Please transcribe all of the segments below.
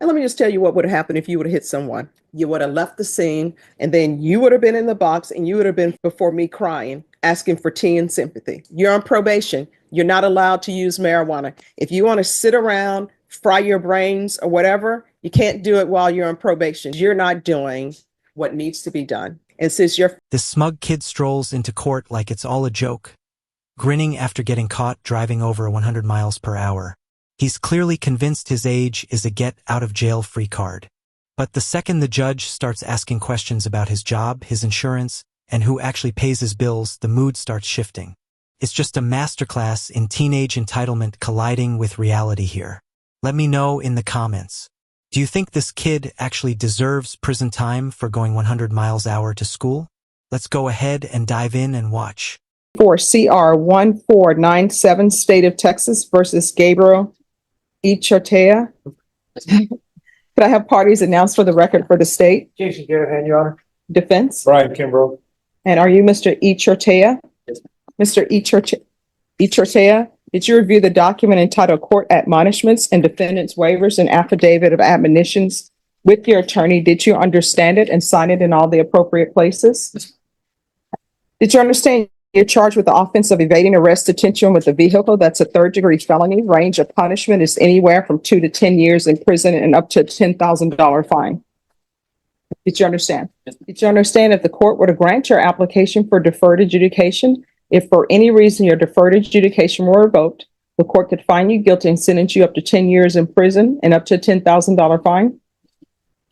And let me just tell you what would have happened if you would have hit someone. You would have left the scene, and then you would have been in the box, and you would have been before me crying, asking for tea and sympathy. You're on probation. You're not allowed to use marijuana. If you want to sit around, fry your brains or whatever, you can't do it while you're on probation. You're not doing what needs to be done. And since you're This smug kid strolls into court like it's all a joke, grinning after getting caught driving over 100 miles per hour. He's clearly convinced his age is a get-out-of-jail-free card. But the second the judge starts asking questions about his job, his insurance, and who actually pays his bills, the mood starts shifting. It's just a masterclass in teenage entitlement colliding with reality here. Let me know in the comments. Do you think this kid actually deserves prison time for going 100 miles an hour to school? Let's go ahead and dive in and watch. for CR 1497, State of Texas versus Gabriel Ichotea. Could I have parties announced for the record for the state? Jason Garahan, Your Honor. Defense? Brian Kimbrough. And are you Mr. Ichotea? Yes, Mr. Ichotea, did you review the document entitled Court Admonishments and Defendant's Waivers and Affidavit of Admonitions with your attorney? Did you understand it and sign it in all the appropriate places? Yes. Did you understand you're charged with the offense of evading arrest detention with a vehicle? That's a third-degree felony. Range of punishment is anywhere from 2 to 10 years in prison and up to a $10,000 fine. Did you understand? Yes. Did you understand if the court were to grant your application for deferred adjudication, if for any reason your deferred adjudication were revoked, the court could find you guilty and sentence you up to 10 years in prison and up to a $10,000 fine?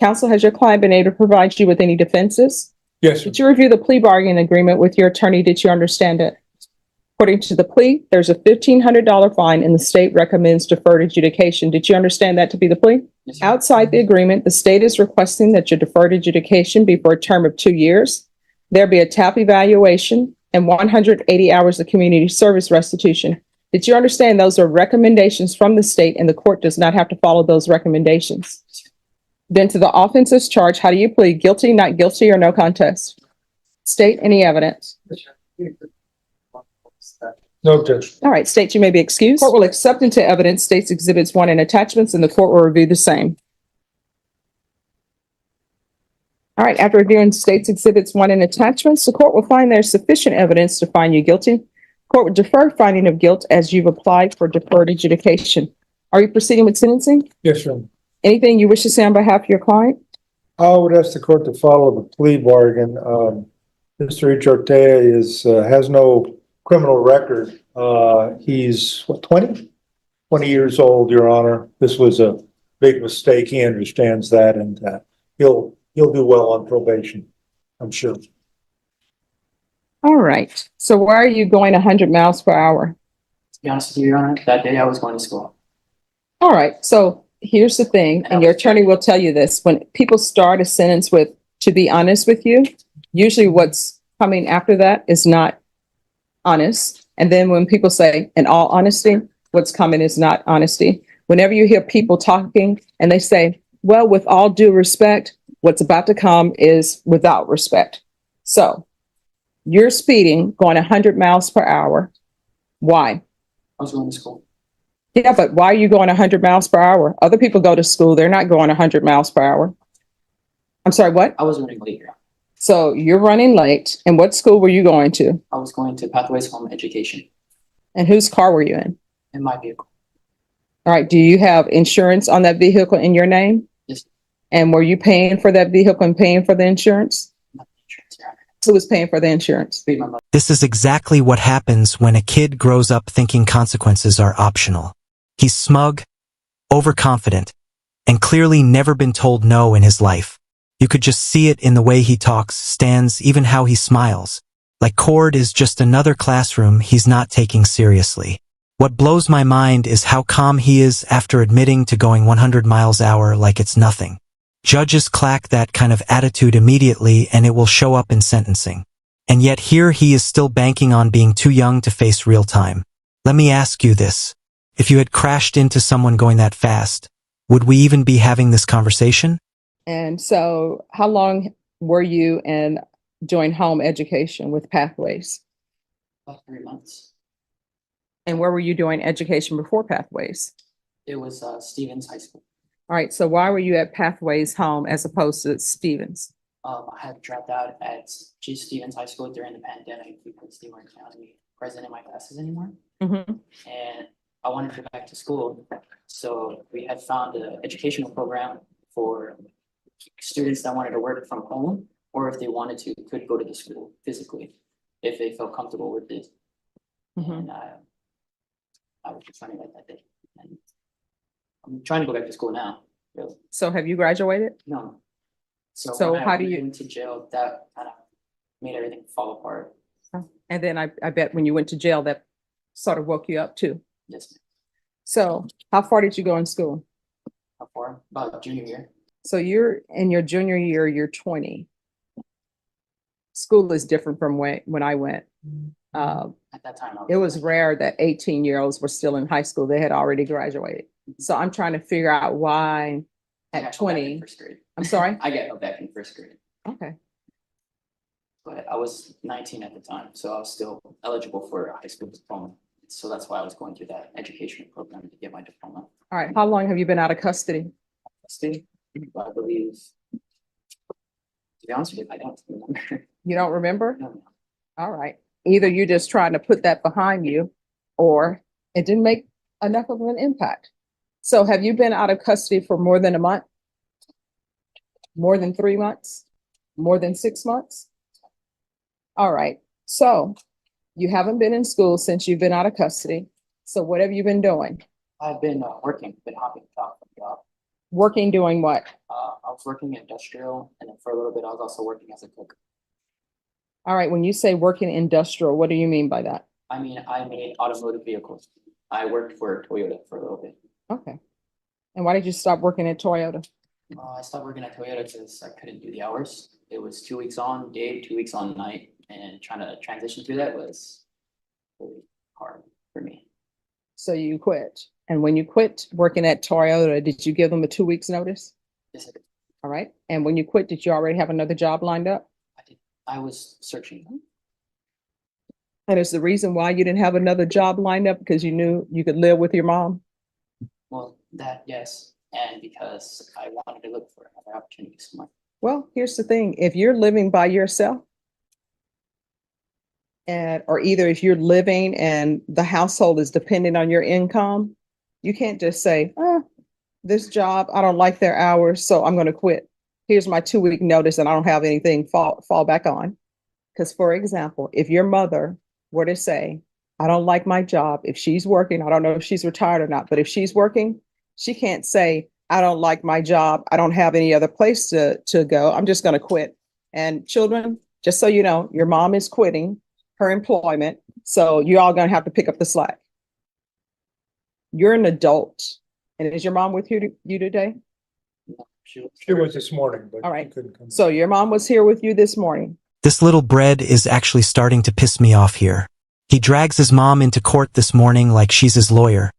Counsel, has your client been able to provide you with any defenses? Yes, sir. Did you review the plea bargaining agreement with your attorney? Did you understand it? According to the plea, there's a $1,500 fine and the state recommends deferred adjudication. Did you understand that to be the plea? Yes, sir. Outside the agreement, the state is requesting that your deferred adjudication be for a term of 2 years. There be a TAP evaluation and 180 hours of community service restitution. Did you understand those are recommendations from the state and the court does not have to follow those recommendations? Then to the offenses charged, how do you plead? Guilty, not guilty, or no contest? State any evidence. No objection. All right, state you may be excused. Court will accept into evidence states exhibits 1 and attachments, and the court will review the same. All right, after reviewing states exhibits 1 and attachments, the court will find there's sufficient evidence to find you guilty. Court will defer finding of guilt as you've applied for deferred adjudication. Are you proceeding with sentencing? Yes, sir. Anything you wish to say on behalf of your client? I would ask the court to follow the plea bargain. Mr. Ichotea has no criminal record. He's what, 20 years old, Your Honor. This was a big mistake. He understands that, and he'll do well on probation, I'm sure. All right. So why are you going 100 miles per hour? To be honest with you, Your Honor, that day I was going to school. All right. So here's the thing, and your attorney will tell you this. When people start a sentence with, to be honest with you, usually what's coming after that is not honest. And then when people say, in all honesty, what's coming is not honesty. Whenever you hear people talking and they say, well, with all due respect, what's about to come is without respect. So you're speeding, going 100 miles per hour. Why? I was going to school. Yeah, but why are you going 100 miles per hour? Other people go to school. They're not going 100 miles per hour. I'm sorry, what? I was running late, Your Honor. So you're running late. And what school were you going to? I was going to Pathways Home Education And whose car were you in? in my vehicle. All right. Do you have insurance on that vehicle in your name? Yes. And were you paying for that vehicle and paying for the insurance? Not the insurance, Your Honor. Who was paying for the insurance? Be my mother. This is exactly what happens when a kid grows up thinking consequences are optional. He's smug, overconfident, and clearly never been told no in his life. You could just see it in the way he talks, stands, even how he smiles. Like Cord is just another classroom he's not taking seriously. What blows my mind is how calm he is after admitting to going 100 miles an hour like it's nothing. Judges clack that kind of attitude immediately and it will show up in sentencing. And yet here he is still banking on being too young to face real time. Let me ask you this. If you had crashed into someone going that fast, would we even be having this conversation? And so how long were you in doing home education with Pathways? About 3 months. And where were you doing education before Pathways? It was Stevens High School. All right, so why were you at Pathways Home as opposed to Stevens? I had dropped out at G. Stevens High School during the pandemic because they weren't counting me present in my classes anymore. Mm-hmm. And I wanted to go back to school. So we had found an educational program for students that wanted to work from home, or if they wanted to, could go to the school physically, if they felt comfortable with it. Mm-hmm. And I was just running like that day. And I'm trying to go back to school now, really. So have you graduated? No. So when I how do went you- into jail, that kind of made everything fall apart. And then I bet when you went to jail, that sort of woke you up too. Yes, ma'am. So how far did you go in school? How far? About junior year. So you're in your junior year, you're 20. School is different from when I went. At that time, It was rare that 18-year-olds were still in high school. They had already graduated. So I'm trying to figure out why I at got held back in 20, first grade. I'm sorry? I got held back in first grade, Okay. but I was 19 at the time, so I was still eligible for a high school diploma. So that's why I was going through that educational program to get my diploma. All right. How long have you been out of custody? State, I believe. To be honest with you, I don't remember. You don't remember? No, no. All right. Either you're just trying to put that behind you or it didn't make enough of an impact. So have you been out of custody for more than a month? More than 3 months? More than 6 months? All right. So you haven't been in school since you've been out of custody. So what have you been doing? I've been working, been hopping job from job. Working, doing what? I was working industrial, and then for a little bit, I was also working as a cook. All right. When you say working industrial, what do you mean by that? I mean, I made automotive vehicles. I worked for Toyota for a little bit. Okay. And why did you stop working at Toyota? I stopped working at Toyota because I couldn't do the hours. It was 2 weeks on day, 2 weeks on night, and trying to transition through that was really hard for me. So you quit. And when you quit working at Toyota, did you give them a 2 weeks notice? Yes, I did. All right. And when you quit, did you already have another job lined up? I did. I was searching. And is the reason why you didn't have another job lined up because you knew you could live with your mom? Well, that, yes, and because I wanted to look for another opportunity somewhere. Well, here's the thing. If you're living by yourself, or either if you're living and the household is dependent on your income, you can't just say, this job, I don't like their hours, so I'm going to quit. Here's my 2 week notice and I don't have anything fall back on. Because for example, if your mother were to say, I don't like my job, if she's working, I don't know if she's retired or not, but if she's working, she can't say, I don't like my job, I don't have any other place to go, I'm just going to quit. And children, just so you know, your mom is quitting her employment, so you're all going to have to pick up the slack. You're an adult. And is your mom with you today? She was this morning, but All she right. couldn't come. So your mom was here with you this morning. This little bread is actually starting to piss me off here. He drags his mom into court this morning like she's his lawyer,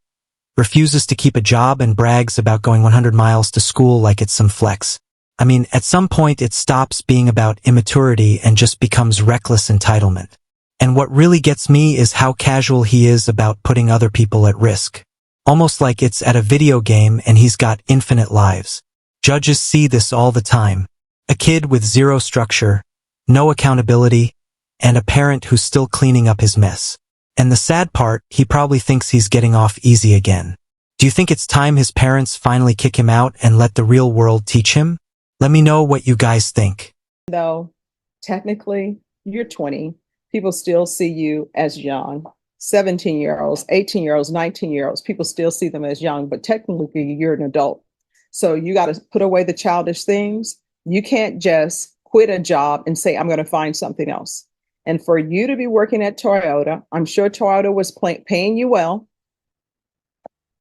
refuses to keep a job and brags about going 100 miles to school like it's some flex. I mean, at some point it stops being about immaturity and just becomes reckless entitlement. And what really gets me is how casual he is about putting other people at risk. Almost like it's at a video game and he's got infinite lives. Judges see this all the time. A kid with zero structure, no accountability, and a parent who's still cleaning up his mess. And the sad part, he probably thinks he's getting off easy again. Do you think it's time his parents finally kick him out and let the real world teach him? Let me know what you guys think. Though technically you're 20, people still see you as young. 17-year-olds, 18-year-olds, 19-year-olds, people still see them as young, but technically you're an adult. So you got to put away the childish things. You can't just quit a job and say, I'm going to find something else. And for you to be working at Toyota, I'm sure Toyota was paying you well,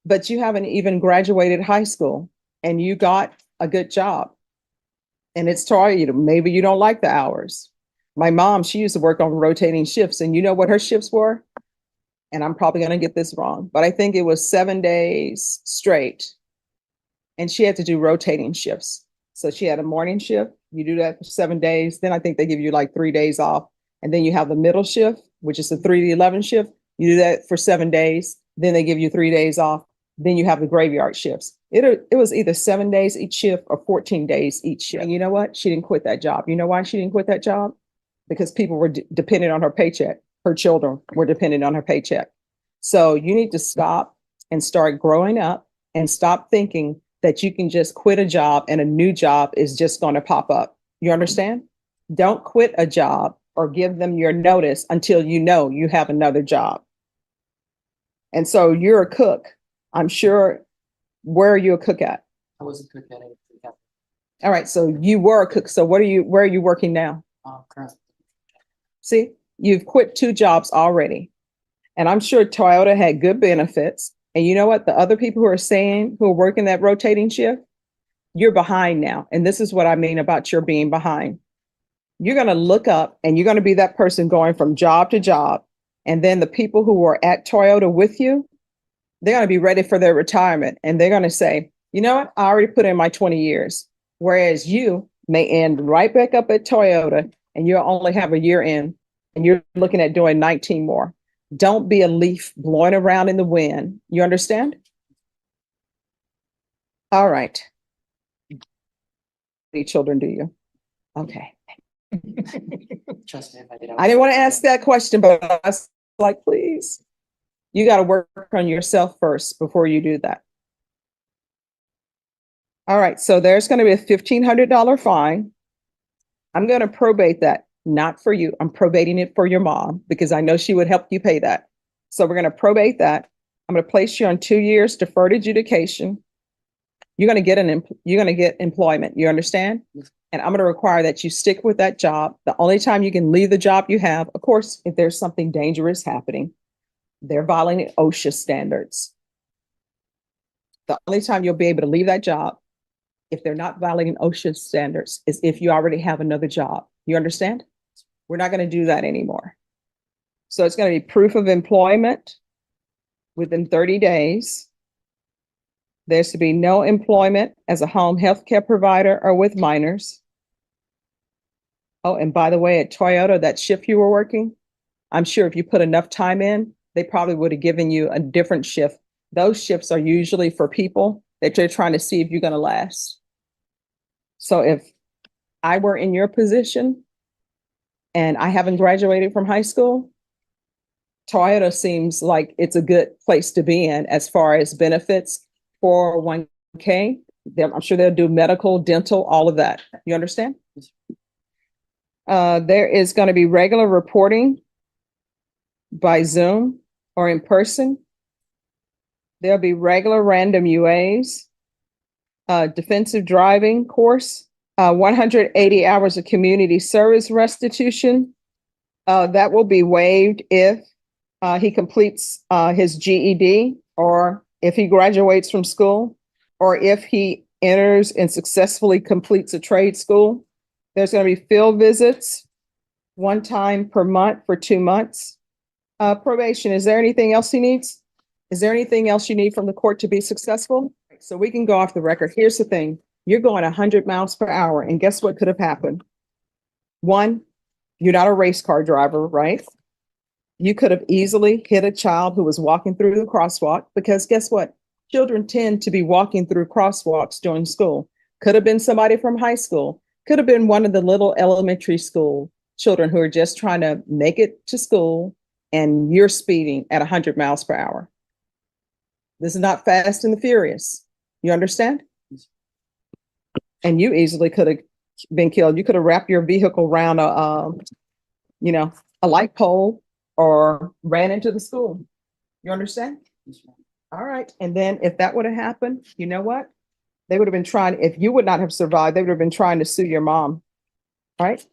but you haven't even graduated high school and you got a good job. And it's Toyota. Maybe you don't like the hours. My mom, she used to work on rotating shifts, and you know what her shifts were? And I'm probably going to get this wrong, but I think it was 7 days straight. And she had to do rotating shifts. So she had a morning shift. You do that for 7 days. Then I think they give you like 3 days off. And then you have the middle shift, which is the 3 to 11 shift. You do that for 7 days. Then they give you 3 days off. Then you have the graveyard shifts. It was either 7 days each shift or 14 days each shift. And you know what? She didn't quit that job. You know why she didn't quit that job? Because people were dependent on her paycheck. Her children were dependent on her paycheck. So you need to stop and start growing up and stop thinking that you can just quit a job and a new job is just going to pop up. You understand? Don't quit a job or give them your notice until you know you have another job. And so you're a cook. I'm sure. Where are you a cook at? I was a cook at a All right. So you were a cook. So where are you working now? currently. See, you've quit 2 jobs already. And I'm sure Toyota had good benefits. And you know what? The other people who are working that rotating shift, you're behind now. And this is what I mean about your being behind. You're going to look up and you're going to be that person going from job to job. And then the people who were at Toyota with you, they're going to be ready for their retirement. And they're going to say, you know what? I already put in my 20 years. Whereas you may end right back up at Toyota and you'll only have a year in and you're looking at doing 19 more. Don't be a leaf blowing around in the wind. You understand? All right. Any children do you? Okay. Trust me, if I did. I didn't want to ask that question, but I was like, please. You got to work on yourself first before you do that. All right. So there's going to be a $1,500 fine. I'm going to probate that, not for you. I'm probating it for your mom because I know she would help you pay that. So we're going to probate that. I'm going to place you on 2 years deferred adjudication. You're going to get employment. You understand? And I'm going to require that you stick with that job. The only time you can leave the job you have, of course, if there's something dangerous happening, they're violating OSHA standards. The only time you'll be able to leave that job, if they're not violating OSHA standards, is if you already have another job. You understand? We're not going to do that anymore. So it's going to be proof of employment within 30 days. There's to be no employment as a home health care provider or with minors. Oh, and by the way, at Toyota, that shift you were working, I'm sure if you put enough time in, they probably would have given you a different shift. Those shifts are usually for people that they're trying to see if you're going to last. So if I were in your position and I haven't graduated from high school, Toyota seems like it's a good place to be in as far as benefits. 401k, I'm sure they'll do medical, dental, all of that. You understand? There is going to be regular reporting by Zoom or in person. There'll be regular random UAs, defensive driving course, 180 hours of community service restitution. That will be waived if he completes his GED or if he graduates from school, or if he enters and successfully completes a trade school. There's going to be field visits 1 time per month for 2 months. Probation, is there anything else he needs? Is there anything else you need from the court to be successful? So we can go off the record. Here's the thing. You're going 100 miles per hour, and guess what could have happened? 1, you're not a race car driver, right? You could have easily hit a child who was walking through the crosswalk because guess what? Children tend to be walking through crosswalks during school. Could have been somebody from high school. Could have been one of the little elementary school children who are just trying to make it to school and you're speeding at 100 miles per hour. This is not Fast and the Furious. You understand? And you easily could have been killed. You could have wrapped your vehicle around a light pole or ran into the school. You understand? All right. And then if that would have happened, you know what? They would have been trying, if you would not have survived, they would have been trying to sue your mom. All right.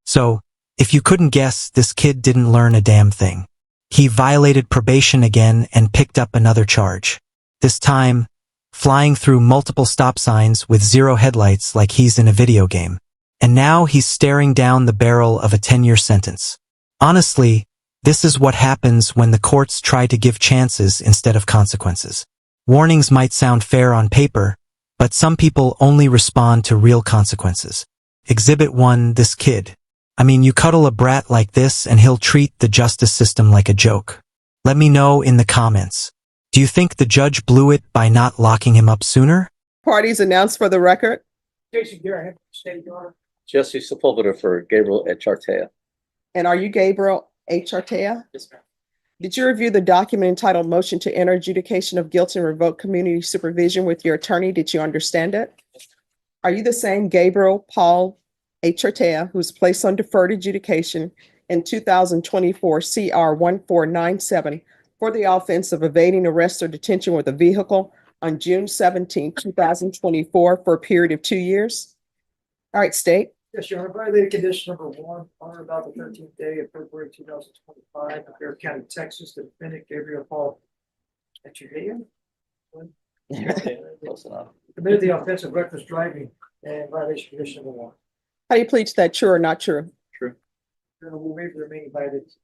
So, if you couldn't guess, this kid didn't learn a damn thing. He violated probation again and picked up another charge. This time, flying through multiple stop signs with 0 headlights like he's in a video game. And now he's staring down the barrel of a 10-year sentence. Honestly, this is what happens when the courts try to give chances instead of consequences. Warnings might sound fair on paper, but some people only respond to real consequences. Exhibit 1, this kid. I mean, you cuddle a brat like this and he'll treat the justice system like a joke. Let me know in the comments. Do you think the judge blew it by not locking him up sooner? Parties announced for the record. Jason Garrett, State Yard. Jesse Sepulveda for Gabriel Echartea. And are you Gabriel H. Artea? Yes, ma'am. Did you review the document entitled Motion to Enter Adjudication of Guilt and Revoke Community Supervision with your attorney? Did you understand it? Are you the same Gabriel Paul H. Artea who was placed on deferred adjudication in 2024 CR 1497 for the offense of evading arrest or detention with a vehicle on June 17, 2024 for a period of 2 years? All right, state. Yes, Your Honor, violated condition number one, on or about the 13th day of February 2025, in Bear County, Texas, the defendant Gabriel Paul Echeverria Close enough. committed the offense of reckless driving and violation of condition number one. How do you plead to that, true or not true? True. Your Honor, we'll waive the remaining violations.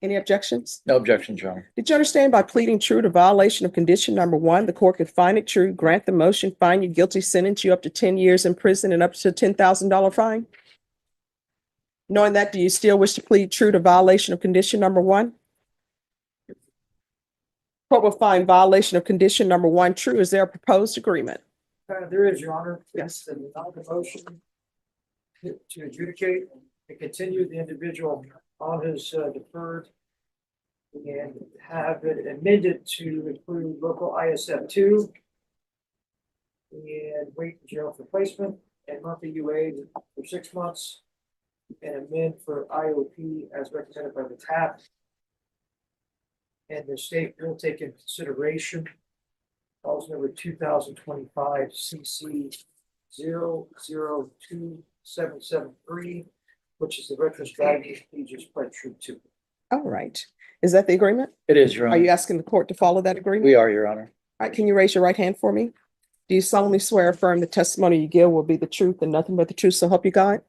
Any objections? No objections, Your Honor. Did you understand by pleading true to violation of condition number one, the court could find it true, grant the motion, find you guilty, sentence you up to 10 years in prison and up to a $10,000 fine? Knowing that, do you still wish to plead true to violation of condition number one? Court will find violation of condition number one true. Is there a proposed agreement? There is, Your Honor. Yes. And now the motion to adjudicate and continue the individual on his deferred and have it amended to include local ISF two and wait for jail for placement and monthly UA for 6 months and amend for IOP as represented by the TAP. And the state will take into consideration clause number 2025 CC 002773, which is the reckless driving he just pled true to. All right. Is that the agreement? It is, Your Are you Honor. asking the court to follow that agreement? We are, Your Honor. All right, can you raise your right hand for me? Do you solemnly swear or affirm the testimony you give will be the truth and nothing but the truth, so help you God?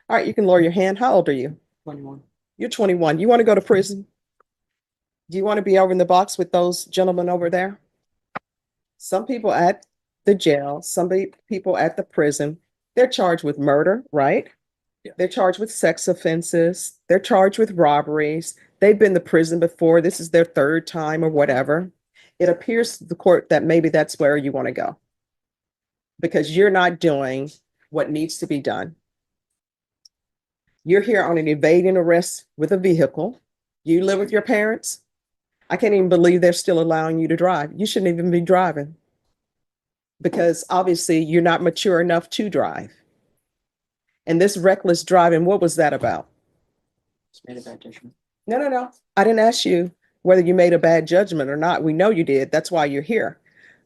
All right, you can lower your hand. How old are you? 21. You're 21. You want to go to prison? Do you want to be over in the box with those gentlemen over there? Some people at the jail, people at the prison, they're charged with murder, right? Yeah. They're charged with sex offenses. They're charged with robberies. They've been to prison before. This is their third time or whatever. It appears to the court that maybe that's where you want to go because you're not doing what needs to be done. You're here on an evading arrest with a vehicle. You live with your parents. I can't even believe they're still allowing you to drive. You shouldn't even be driving because obviously you're not mature enough to drive. And this reckless driving, what was that about? Just made a bad judgment. No. I didn't ask you whether you made a bad judgment or not. We know you did. That's why you're here.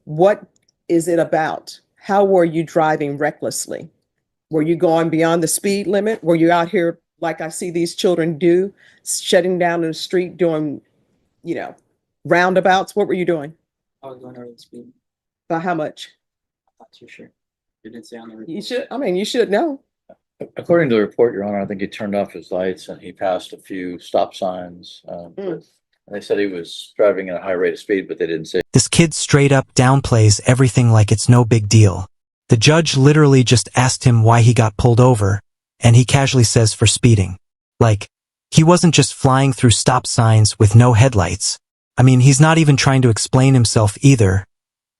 What is it about? How were you driving recklessly? Were you going beyond the speed limit? Were you out here like I see these children do, shutting down in the street, doing, roundabouts? What were you doing? I was going over the speed. By how much? I'm not too sure. You didn't say on the report. You should know. According to the report, Your Honor, I think he turned off his lights and he passed a few stop signs. They said he was driving at a high rate of speed, but they didn't say. This kid straight up downplays everything like it's no big deal. The judge literally just asked him why he got pulled over, and he casually says for speeding. Like, he wasn't just flying through stop signs with no headlights. I mean, he's not even trying to explain himself either,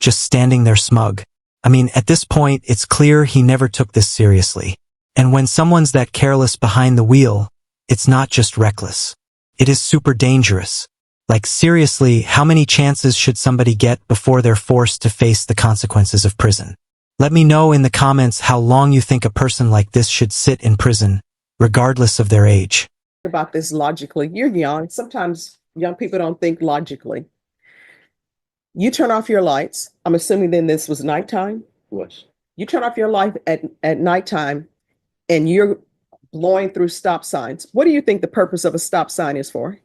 just standing there smug. I mean, at this point, it's clear he never took this seriously. And when someone's that careless behind the wheel, it's not just reckless. It is super dangerous. Like, seriously, how many chances should somebody get before they're forced to face the consequences of prison? Let me know in the comments how long you think a person like this should sit in prison, regardless of their age. About this logically. You're young. Sometimes young people don't think logically. You turn off your lights. I'm assuming then this was nighttime. Was. You turn off your light at nighttime and you're blowing through stop signs. What do you think the purpose of a stop sign is for?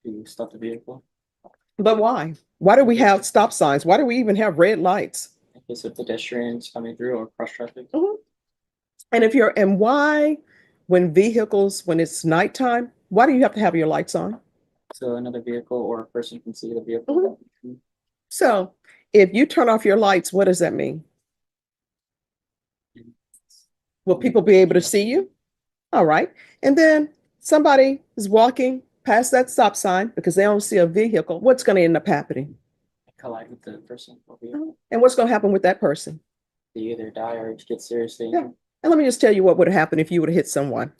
To stop the vehicle. But why? Why do we have stop signs? Why do we even have red lights? In case of pedestrians coming through or cross traffic. And why, when it's nighttime, why do you have to have your lights on? So another vehicle or a person can see the vehicle. So if you turn off your lights, what does that mean? Will people be able to see you? All right. And then somebody is walking past that stop sign because they don't see a vehicle. What's going to end up happening? collide with the person over here. And what's gonna happen with that person? They either die or get seriously Yeah. injured. And let me just tell you what would have happened if you would have hit someone.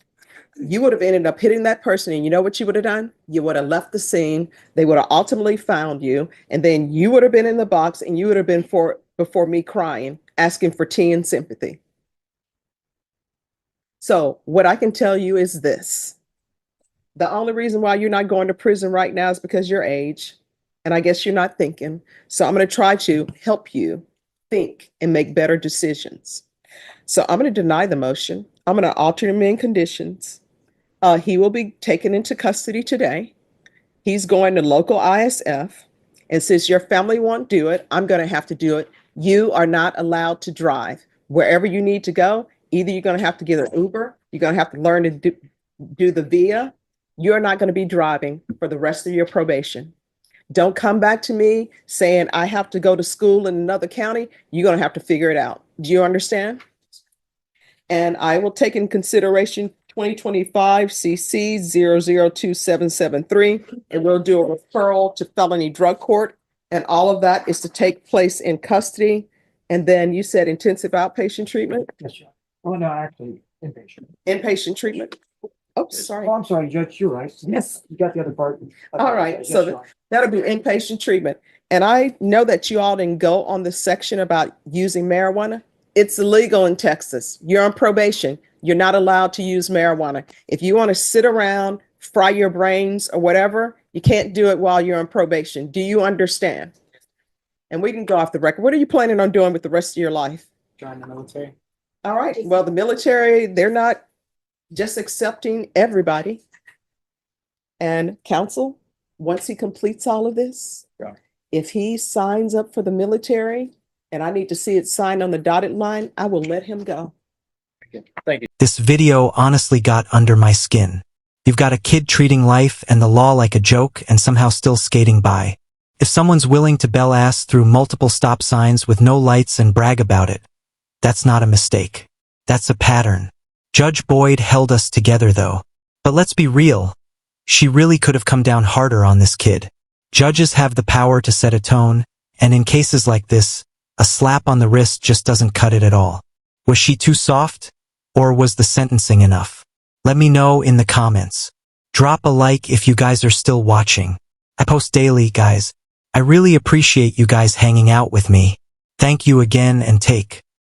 You would have ended up hitting that person, and you know what you would have done? You would have left the scene. They would have ultimately found you, and then you would have been in the box, and you would have been before me crying, asking for tea and sympathy. So what I can tell you is this. The only reason why you're not going to prison right now is because your age, and I guess you're not thinking. So I'm going to try to help you think and make better decisions. So I'm going to deny the motion. I'm going to alter him in conditions. He will be taken into custody today. He's going to local ISF. And since your family won't do it, I'm going to have to do it. You are not allowed to drive. Wherever you need to go, either you're going to have to get an Uber, you're going to have to learn to do the VIA. You're not going to be driving for the rest of your probation. Don't come back to me saying I have to go to school in another county. You're going to have to figure it out. Do you understand? And I will take in consideration 2025 CC 002773, and we'll do a referral to felony drug court. And all of that is to take place in custody. And then you said intensive outpatient treatment? Yes, sir. Oh, no, actually, inpatient. Inpatient treatment. Oh, sorry. Oh, I'm sorry, Judge, you're right. Yes. You got the other part. All right, Yes, so Your Honor. that'll be inpatient treatment. And I know that you all didn't go on the section about using marijuana. It's illegal in Texas. You're on probation. You're not allowed to use marijuana. If you want to sit around, fry your brains or whatever, you can't do it while you're on probation. Do you understand? And we can go off the record. What are you planning on doing with the rest of your life? Join the military. All right. Well, the military, they're not just accepting everybody. And counsel, once he completes all of this, Yeah. if he signs up for the military and I need to see it signed on the dotted line, I will let him go. Thank you. This video honestly got under my skin. You've got a kid treating life and the law like a joke and somehow still skating by. If someone's willing to bell ass through multiple stop signs with no lights and brag about it, that's not a mistake. That's a pattern. Judge Boyd held us together though. But let's be real. She really could have come down harder on this kid. Judges have the power to set a tone, and in cases like this, a slap on the wrist just doesn't cut it at all. Was she too soft? Or was the sentencing enough? Let me know in the comments. Drop a like if you guys are still watching. I post daily, guys. I really appreciate you guys hanging out with me. Thank you again and take